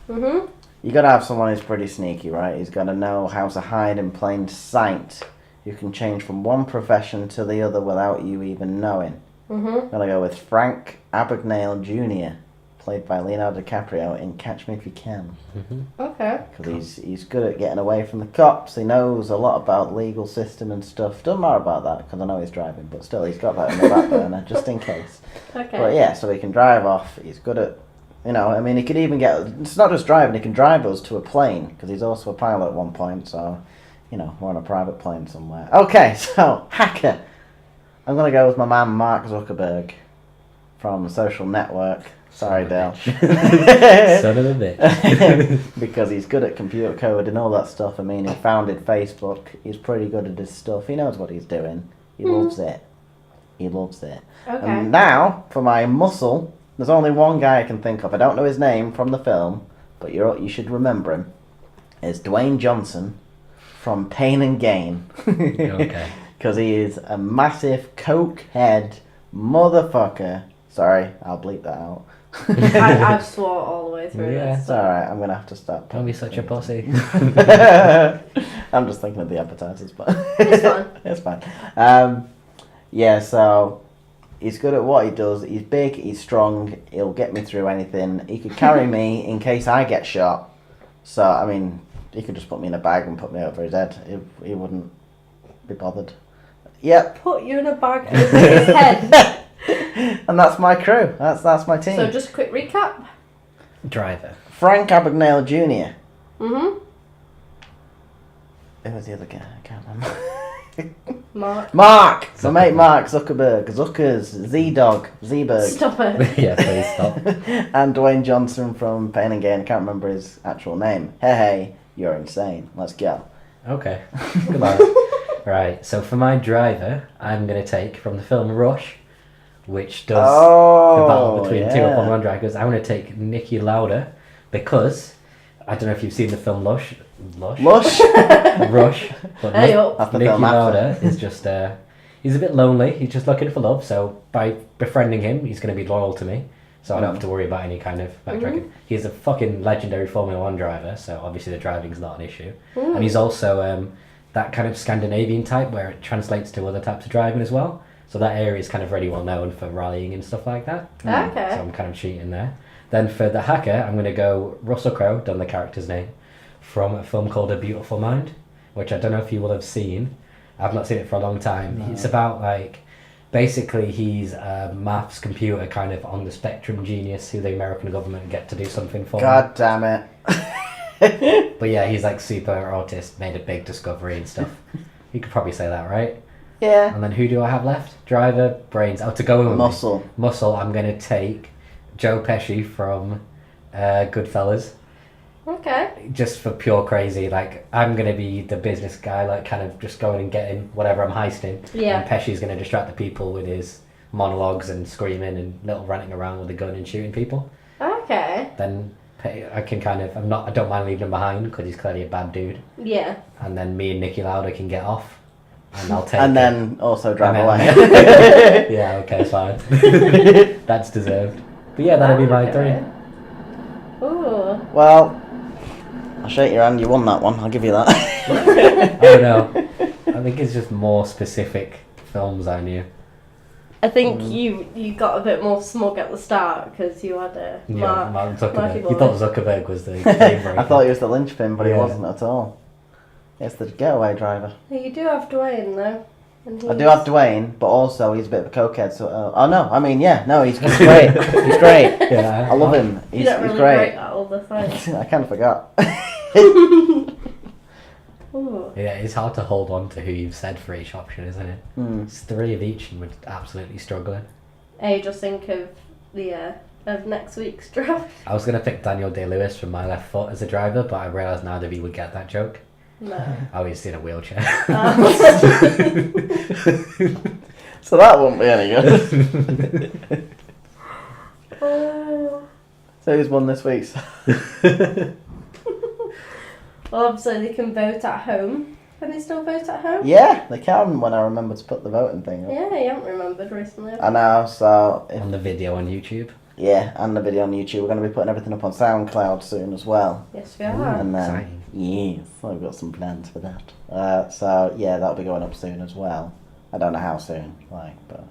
Mhm.
You gotta have someone who's pretty sneaky, right? He's gotta know how to hide in plain sight. You can change from one profession to the other without you even knowing.
Mhm.
Gotta go with Frank Abagnale Jr., played by Leonardo DiCaprio in Catch Me If You Can.
Okay.
Because he's good at getting away from the cops. He knows a lot about legal system and stuff. Doesn't matter about that because I know he's driving, but still he's got that in the back burner just in case.
Okay.
But yeah, so he can drive off. He's good at, I mean, he could even get. It's not just driving. He can drive us to a plane because he's also a pilot at one point. So, we're on a private plane somewhere. Okay, so hacker. I'm gonna go with my man Mark Zuckerberg. from Social Network. Sorry, Dale.
Son of a bitch.
Because he's good at computer code and all that stuff. I mean, he founded Facebook. He's pretty good at his stuff. He knows what he's doing. He loves it. He loves it.
Okay.
And now, for my muscle, there's only one guy I can think of. I don't know his name from the film, but you should remember him. It's Dwayne Johnson from Pain and Gain.
Okay.
Because he is a massive cokehead motherfucker. Sorry, I'll bleep that out.
I've swore all the way through
Yeah.
this.
It's alright, I'm going to have to stop.
Don't be such a pussy.
I'm just thinking of the advertisers, but
It's fine.
it's fine. Yeah, so he's good at what he does. He's big, he's strong, he'll get me through anything. He could carry me in case I get shot. So, I mean, he could just put me in a bag and put me over his head. He wouldn't be bothered. Yep.
Put you in a bag over his head.
And that's my crew. That's my team.
So just a quick recap.
Driver.
Frank Abagnale Jr.
Mhm.
Who was the other guy? I can't remember.
Mark.
Mark! My mate Mark Zuckerberg. Zuckers. Z-Dog. Z-Berg.
Stop it.
Yeah, please stop.
And Dwayne Johnson from Pain and Gain. I can't remember his actual name. Hey, you're insane. Let's go.
Okay. Goodbye. Right, so for my driver, I'm going to take from the film Rush, which does the battle between two Formula 1 drivers. I'm going to take Nicky Lauda because I don't know if you've seen the film Lush.
Lush?
Rush. But
Hey up.
That's the
Nicky
film after.
Lauda is just, he's a bit lonely. He's just looking for love. So by befriending him, he's going to be loyal to me. So I don't have to worry about any kind of backtracking. He's a fucking legendary Formula 1 driver. So obviously the driving's not an issue. And he's also that kind of Scandinavian type where it translates to other types of driving as well. So that area is kind of really well known for rallying and stuff like that.
Okay.
So I'm kind of cheating there. Then for the hacker, I'm going to go Russell Crowe, done the character's name, from a film called A Beautiful Mind, which I don't know if you will have seen. I've not seen it for a long time. No. It's about basically he's a maths computer kind of on the spectrum genius who the American government get to do something for.
God damn it.
But yeah, he's super autist, made a big discovery and stuff. You could probably say that, right?
Yeah.
And then who do I have left? Driver, brains. Oh, to go in with
Muscle.
Me. Muscle, I'm going to take Joe Pesci from Goodfellas.
Okay.
Just for pure crazy. I'm going to be the business guy, kind of just going and getting whatever I'm heisting.
Yeah.
And Pesci's going to distract the people with his monologues and screaming and little ranting around with a gun and shooting people.
Okay.
Then I can I don't mind leaving him behind because he's clearly a bad dude.
Yeah.
And then me and Nicky Lauda can get off. And I'll take
And then also drive away.
Yeah, okay, fine. That's deserved. But yeah, that'll be my three.
Ooh.
Well, I'll shake your hand, you won that one, I'll give you that.
Oh no. I think it's just more specific films I knew.
I think you got a bit more smug at the start because you had a
Mark Zuckerberg.
Marky
You
boy.
thought Zuckerberg was the game breaker.
I thought he was the linchpin, but
Yeah.
he wasn't at all. It's the getaway driver.
You do have Dwayne though. And
I do have Dwayne, but also he's a bit of a cokehead, so... he's great. He's great.
Yeah,
I love him.
You
He's
don't really
great.
break that all the time.
I kind of forgot.
Ooh.
Yeah, it's hard to hold on to who you've said for each option, isn't it? It's three of each and we're absolutely struggling.
Hey, just think of the of next week's draft.
I was going to pick Daniel Day-Lewis from My Left Foot as a driver, but I realised now that he would get that joke.
No.
Oh, he's in a wheelchair.
So that won't be any good.
Oh.
So who's won this week's?
Well, obviously they can vote at home. Can they still vote at home?
Yeah, they can when I remember to put the voting thing up.
Yeah, you haven't remembered recently.
I know, so...
On the video on YouTube.
Yeah, and the video on YouTube. We're going to be putting everything up on SoundCloud soon as well.
Yes, we are.
And then,
Exciting.
yes, I've got some plans for that. So, yeah, that'll be going up soon as well. I don't know how soon, but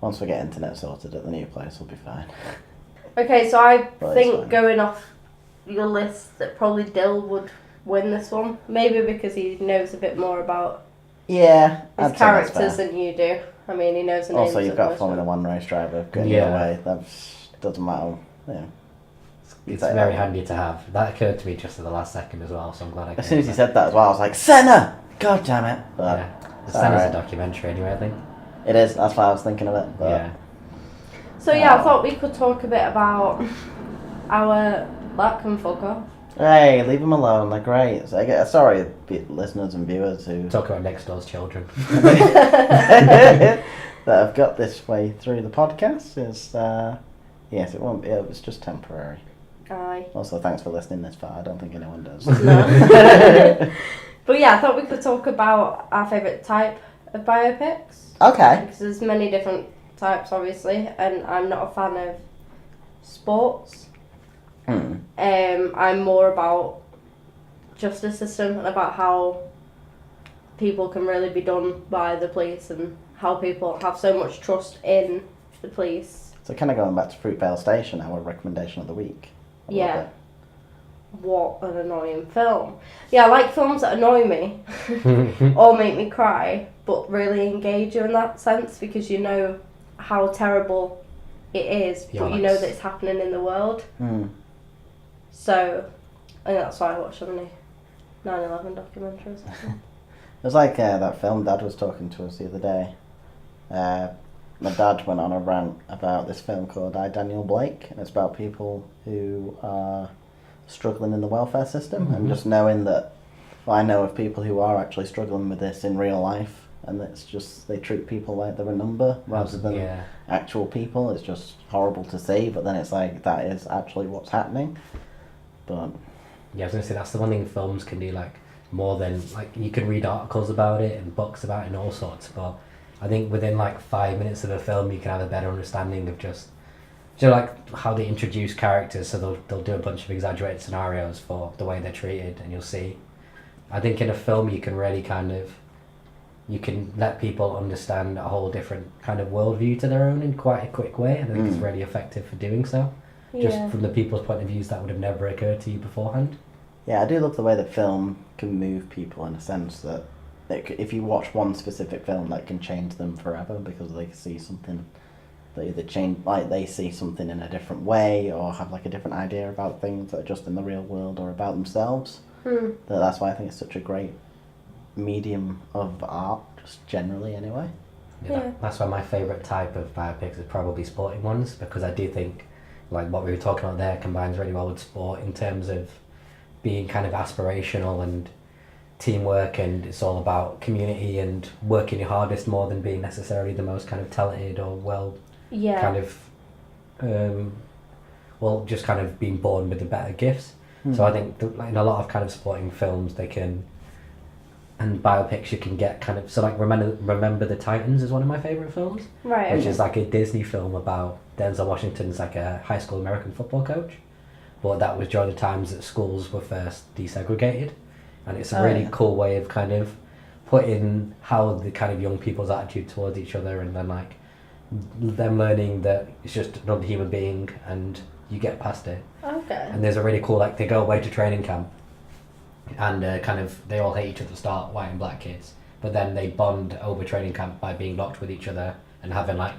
once we get internet sorted at the new place, we'll be fine.
Okay, so I
Well, it's fine.
think going off your list that probably Dill would win this one. Maybe because he knows a bit more about
Yeah,
his
I'd say that's
characters
fair.
than you do. I mean, he knows the names
Also, you've
of
got a
most
Formula
of
1 race driver going
Yeah.
your way. That doesn't matter. Yeah.
It's
Take
very
that.
handy to have. That occurred to me just at the last second as well, so I'm glad I
As soon as he said that as well, I was like, Senna! God damn it. But
Yeah. The
it's
Senna's
alright.
a documentary anyway, I think.
It is, that's why I was thinking of it. But
Yeah.
So yeah, I
Oh.
thought we could talk a bit about our that can fuck off.
Hey, leave them alone. They're great. So sorry, listeners and viewers who
Talk about next door's children.
that have got this way through the podcast. Is yes, it won't be. It was just temporary.
Aye.
Also, thanks for listening this far. I don't think anyone does.
No. But yeah, I thought we could talk about our favourite type of biopics.
Okay.
Because there's many different types, obviously, and I'm not a fan of sports. I'm more about justice system and about how people can really be done by the police and how people have so much trust in the police.
So kind of going back to Fruitvale Station, our recommendation of the week. I love
Yeah.
it.
What an annoying film. Yeah, I like films that annoy me or make me cry, but really engage you in that sense because you know how terrible it is, but you know that it's happening in the world. So, and that's why I watch so many 9/11 documentaries.
It was like that film Dad was talking to us the other day. My dad went on a rant about this film called I, Daniel Blake, and it's about people who are struggling in the welfare system, and just knowing that, well, I know of people who are actually struggling with this in real life, and it's just, they treat people like they're a number rather than actual people. It's just horrible to see, but then it's like, that is actually what's happening. But
yeah, I was gonna say that's the one thing films can do, like more than like you can read articles about it and books about it and all sorts, but I think within like 5 minutes of a film you can have a better understanding of just like how they introduce characters. So they'll do a bunch of exaggerated scenarios for the way they're treated, and you'll see. I think in a film you can really you can let people understand a whole different kind of worldview to their own in quite a quick way, and I think it's really effective for doing so. Just from the people's point of views that would have never occurred to you beforehand.
yeah, I do love the way that film can move people in a sense that if you watch one specific film, that can change them forever because they see something, they either change, like they see something in a different way or have like a different idea about things that are just in the real world or about themselves. That's why I think it's such a great medium of art, just generally anyway.
That's why my favourite type of biopics is probably sporting ones, because I do think like what we were talking about there combines really well with sport in terms of being kind of aspirational and teamwork, and it's all about community and working your hardest more than being necessarily the most kind of talented or kind of just kind of being born with the better gifts. So I think like in a lot of kind of sporting films and biopics you can get kind of, so like Remember the Titans is one of my favourite films,
Right.
which is like a Disney film about Denzel Washington's like a high school American football coach, but that was during the times that schools were first desegregated, and it's a really cool way of kind of putting how the kind of young people's attitude towards each other, and then like them learning that it's just another human being and you get past it.
Okay.
And there's a really cool, like they go away to training camp and kind of they all hate each other at the start, white and black kids, but then they bond over training camp by being locked with each other and having like,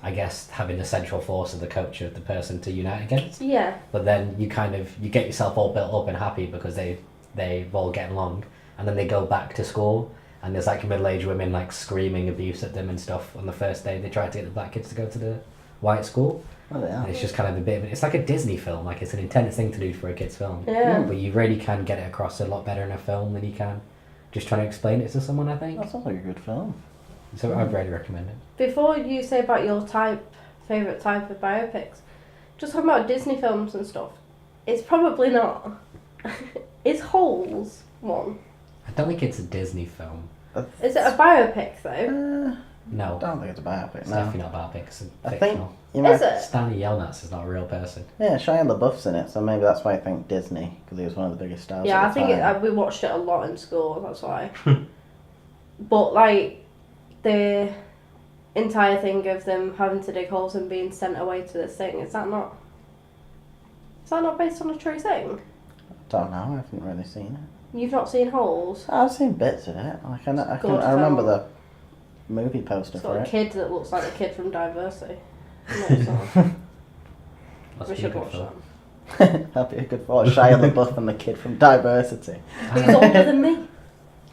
I guess, having the central force of the coach of the person to unite against.
Yeah.
But then you get yourself all built up and happy because they've all get along, and then they go back to school and there's like middle-aged women like screaming abuse at them and stuff on the first day they try to get the black kids to go to the white school.
Oh, yeah.
And it's just kind of a bit of, it's like a Disney film, like it's an intense thing to do for a kid's film.
Yeah.
But you really can get it across a lot better in a film than you can just trying to explain it to someone, I think.
That sounds like a good film.
So I'd really recommend it.
Before you say about your favourite type of biopics, just talking about Disney films and stuff, it's probably not. Is Holes one?
I don't think it's a Disney film.
Is it a biopic though?
No.
I don't think it's a biopic,
It's
no.
definitely not a biopic, it's
I think
fictional.
you might,
Is it?
Stanley Yelnats is not a real person.
yeah, Shia LaBeouf's in it, so maybe that's why I think Disney, because he was one of the biggest stars.
Yeah,
at
I
the
think
time.
we watched it a lot in school, that's why. But like, the entire thing of them having to dig holes and being sent away to this thing, is that not based on a true thing?
Don't know, I haven't really seen it.
You've not seen Holes?
I've seen bits of it. Like
Good
I remember
film.
the movie poster
It's
for
got a
it.
kid that looks like a kid from Diversity. No, it's not.
Must
We
be a
should
good
watch
film.
that.
That'd be a good thought. Shia LaBeouf and the kid from Diversity.
He's older than me.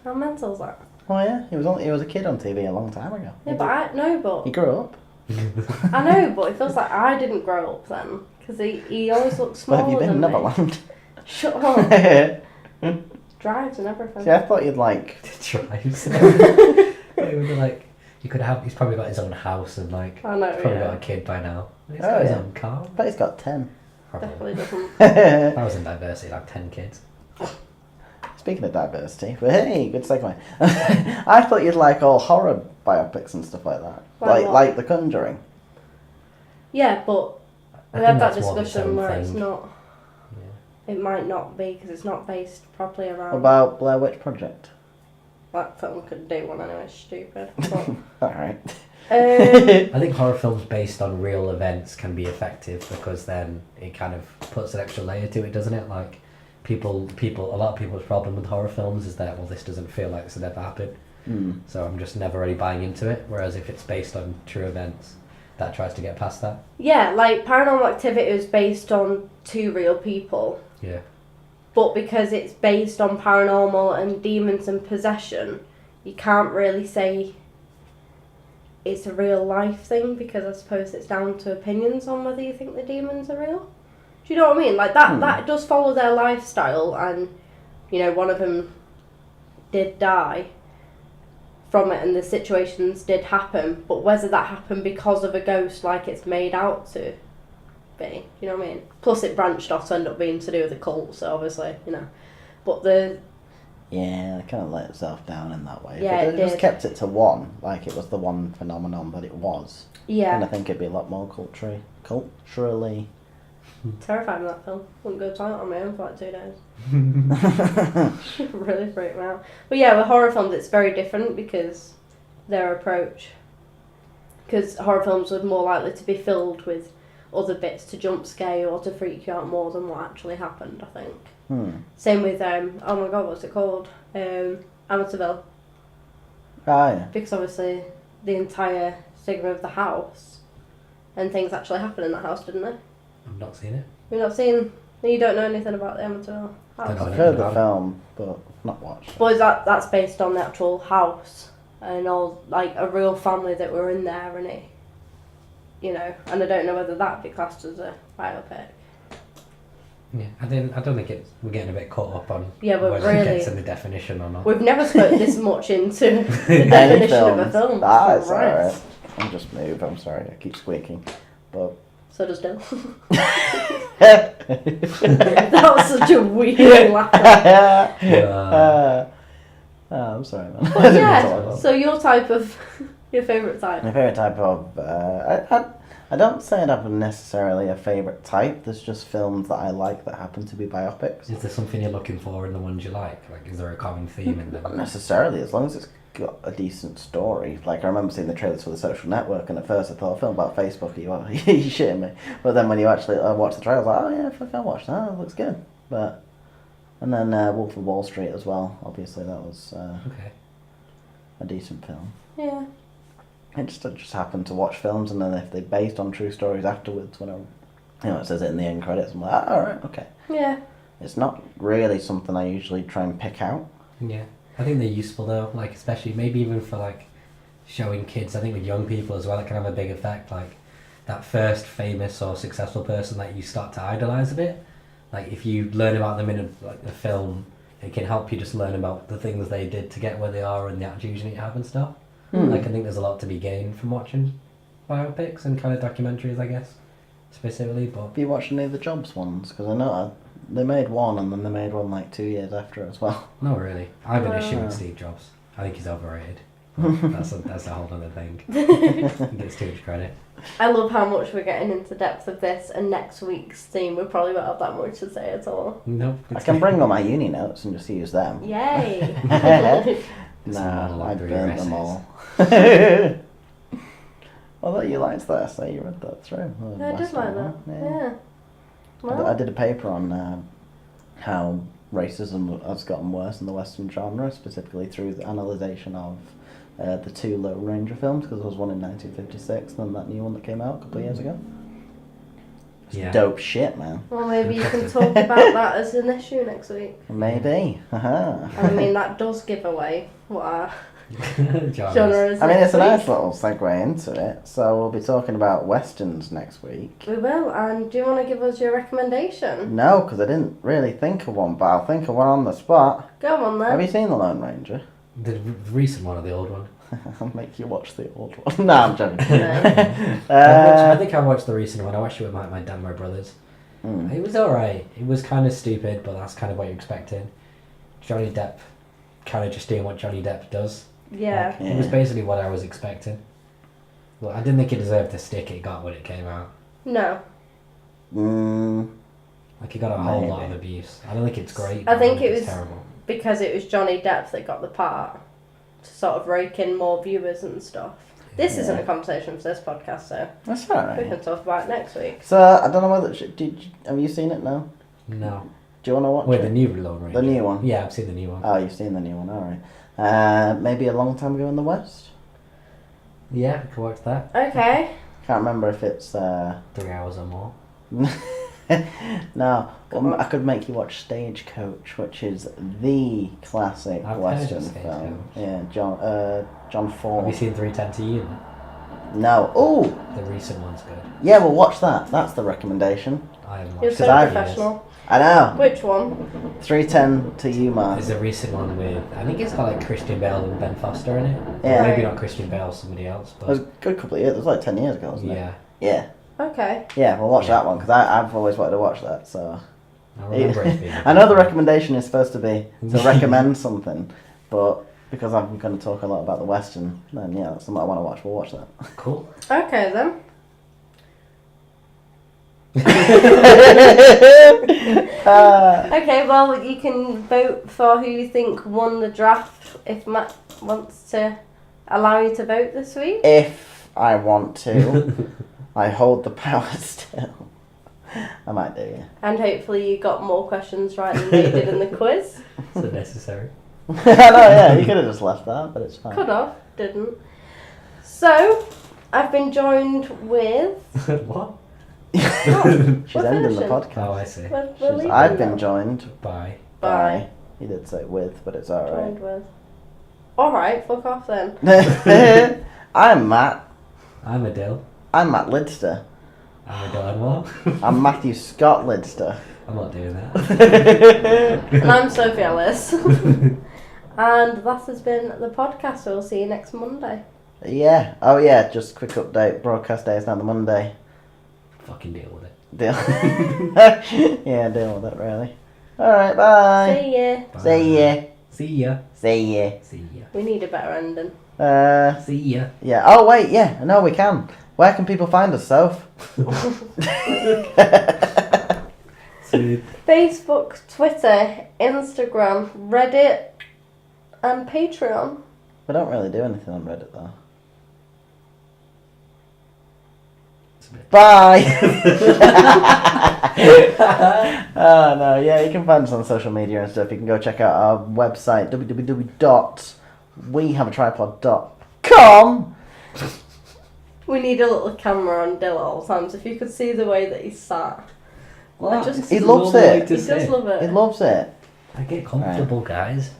How mental is that?
Oh yeah, he was a kid on TV a long time ago.
Yeah, but
He grew up.
I know, but it feels like I didn't grow up then. Because he always looked
Where
smaller
have you been,
than me.
Neverland?
Shut up. Drives and everything.
See, I thought you'd like...
Drives. It would be like, he's probably got his own house and like,
I know,
he's probably
yeah.
got a kid by now. He's
Oh,
got his
yeah.
own car.
But he's got 10.
Definitely doesn't.
If I was in diversity, like 10 kids.
Speaking of diversity, but hey, good segue. I thought you'd like all horror biopics and stuff like that.
Like what?
Like The Conjuring.
Yeah, but
I
we
think
had that
that's more of its
discussion
own
where it's
thing.
not.
Yeah.
It might not be because it's not based properly around.
What about Blair Witch Project?
That film could do one anyway. Stupid. But,
Alright.
I think horror films based on real events can be effective because then it kind of puts an extra layer to it, doesn't it? Like a lot of people's problem with horror films is that, well, this doesn't feel like this would ever happen, so I'm just never really buying into it. Whereas if it's based on true events, that tries to get past that.
yeah, like Paranormal Activity is based on 2 real people,
Yeah.
but because it's based on paranormal and demons and possession, you can't really say it's a real life thing because I suppose it's down to opinions on whether you think the demons are real. Do you know what I mean? Like that does follow their lifestyle, and you know, one of them did die from it and the situations did happen, but whether that happened because of a ghost like it's made out to be, you know what I mean? Plus it branched off to end up being to do with a cult, so obviously, you know. But
Yeah, it kind of let itself down in that way.
Yeah,
If
it
just
did.
kept it to one, like it was the one phenomenon that it was.
yeah,
And I think it'd be a lot more culturally...
terrifying that film. Wouldn't go to toilet on my own for like 2 days. Really freaked me out. But yeah, with horror films it's very different because their approach. Because horror films are more likely to be filled with other bits to jump scare you or to freak you out more than what actually happened, I think. Same with, oh my god, what's it called? Amityville.
Ah, yeah.
Because obviously the entire stigma of the house and things actually happened in that house, didn't they?
I've not seen it.
We've not seen. You don't know anything about the Amityville
Don't know
house.
I've heard the
about it.
film, but not watched it.
But that's based on the actual house and all, like a real family that were in there, and it, you know, and I don't know whether that'd be classed as a biopic.
Yeah, I don't think we're getting a bit caught up on
Yeah, but
whether it
really-
gets in the definition or not.
We've never spoke this much into the
Any
definition of a
films?
film.
That's
Right.
alright. I'll just move, I'm sorry, I keep squeaking. But...
So does Dill. That was such a weird laugh.
I'm sorry, man. I
But
didn't mean to
yeah,
laugh.
so your type of, your favourite type.
My favourite type of... I don't say I'd have necessarily a favourite type, there's just films that I like that happen to be biopics.
Is there something you're looking for in the ones you like? Like, is there a common theme in
Not
them?
necessarily, as long as it's got a decent story. Like, I remember seeing the trailers for The Social Network, and at first I thought, a film about Facebook, are you shitting me? But then when you actually watch the trailer, I was like, oh yeah, fuck, I'll watch that, it looks good. But... And then Wolf of Wall Street as well, obviously that was
Okay.
a decent film.
Yeah.
I just happened to watch films, and then if they're based on true stories afterwards, when it says it in the end credits, I'm like, alright, okay.
Yeah.
It's not really something I usually try and pick out.
Yeah, I think they're useful though. Like, especially maybe even for like showing kids. I think with young people as well, it can have a big effect. Like that first famous or successful person that you start to idolize a bit. Like if you learn about them in a film, it can help you just learn about the things they did to get where they are and the attitudes you need to have and stuff. Like I think there's a lot to be gained from watching biopics and kind of documentaries, I guess, specifically. But
Have you watched any of the Jobs ones? Because I know they made one, and then they made one like 2 years after as well.
no, really, I have an issue
Ah.
with Steve Jobs. I think he's overrated. That's a whole other thing. He gets too much credit.
I love how much we're getting into depth of this, and next week's theme we probably won't have that much to say at all.
Nope.
I can bring all my uni notes and just use them.
Yay!
It's a
Nah,
monologue
I
through your
burnt them
essays.
all. Although you liked that essay, you read that through. Oh,
I did
last
like
one,
that.
yeah.
Yeah.
I
Well,
did a paper on how racism has gotten worse in the Western genre, specifically through the analysation of the 2 Lone Ranger films, because there was one in 1956 and then that new one that came out a couple of years ago. It's
Yeah.
dope shit, man.
well, maybe you can talk about that as an issue next week.
Maybe. Haha.
And I mean, that does give away what our genres.
I mean, it's a nice
week.
little segue into it. So we'll be talking about westerns next week.
We will. And do you want to give us your recommendation?
No, because I didn't really think of one, but I'll think of one on the spot.
Go on then.
Have you seen The Lone Ranger?
The recent one or the old one?
I'll make you watch the old one. No, I'm joking.
I think I watched the recent one. I watched it with my dad and my brothers.
Mm.
It was alright. It was kind of stupid, but that's kind of what you're expecting. Johnny Depp kind of just doing what Johnny Depp does.
Yeah.
Like, it was basically what I was expecting. Well, I didn't think it deserved the stick it got when it came out.
No.
Like, it got a whole lot of
Maybe.
abuse. I don't think it's great.
I think it
it's
was
terrible.
because it was Johnny Depp that got the part to sort of rake in more viewers and stuff. This
Yeah.
isn't a conversation for this podcast, so
That's
we
alright.
can talk about it next week.
So, I don't know whether... have you seen it now?
No.
Do you want to watch
Wait,
it?
the new Lone Ranger?
The new one?
Yeah, I've seen the new one.
Oh, you've seen the new one, alright. Maybe a long time ago in the West?
Yeah, I can watch that.
Okay.
Can't remember if it's...
3 hours or more.
No,
Go
well,
on.
I could make you watch Stagecoach, which is the classic
I've heard of
Western
Stagecoach.
film. Yeah, John Ford.
Have you seen 3:10 to Yuma?
No. Oh,
The recent one's good.
yeah, well, watch that. That's the recommendation.
I haven't
You're
watched
so
it in years.
professional.
I know.
Which one?
310 to you, man.
There's a recent one with, I think it's got like Christian Bale and Ben Foster in it.
Yeah.
Maybe not Christian Bale, somebody else.
It was a
But
good couple of years. It was like 10 years ago, wasn't it?
yeah,
Yeah.
Okay.
Yeah, we'll watch
Yeah.
that one because I've always wanted to watch that. So
I remember it being.
I know the recommendation is supposed to be to recommend something, but because I'm going to talk a lot about the Western, then yeah, that's something I want to watch. We'll watch that.
Cool.
Okay then. Okay, well, you can vote for who you think won the draft if Matt wants to allow you to vote this week.
If I want to, I hold the power still. I might do, yeah.
And hopefully you got more questions right than they did in the quiz.
So necessary.
I know, yeah, you could have just left that, but it's fine.
Could have, didn't. So, I've been joined with...
What?
She's
We're
ending the
finishing.
podcast.
Oh, I see.
We're
She's,
leaving
I've been
now.
joined
Bye.
Bye.
You did say with, but it's alright.
Joined with... Alright, fuck off then.
I'm Matt.
I'm Adele.
I'm Matt Lidster.
I'm Adele Anwar.
I'm Matthew Scott Lidster.
I'm not doing that.
And I'm Sophie Ellis. And that has been the podcast, so we'll see you next Monday.
Yeah. Oh yeah, just quick update. Broadcast day is now the Monday.
Fucking deal with it.
Deal. Yeah, deal with it really. Alright, bye.
See ya.
Bye.
See ya.
See ya.
See ya.
See ya.
We need a better ending.
See ya.
Yeah. Oh wait, yeah. No, we can. Where can people find us, Soph?
See.
Facebook, Twitter, Instagram, Reddit, and Patreon.
We don't really do anything on Reddit though.
It's a bit.
Bye. Oh no, yeah, you can find us on social media and stuff. You can go check out our website www.wehaveatripod.com.
We need a little camera on Dill at all times. If you could see the way that he's sat.
Well,
just-
this
He
is a
loves
normal way
it.
to
He
say
does love it.
He loves it.
I get comfortable, guys.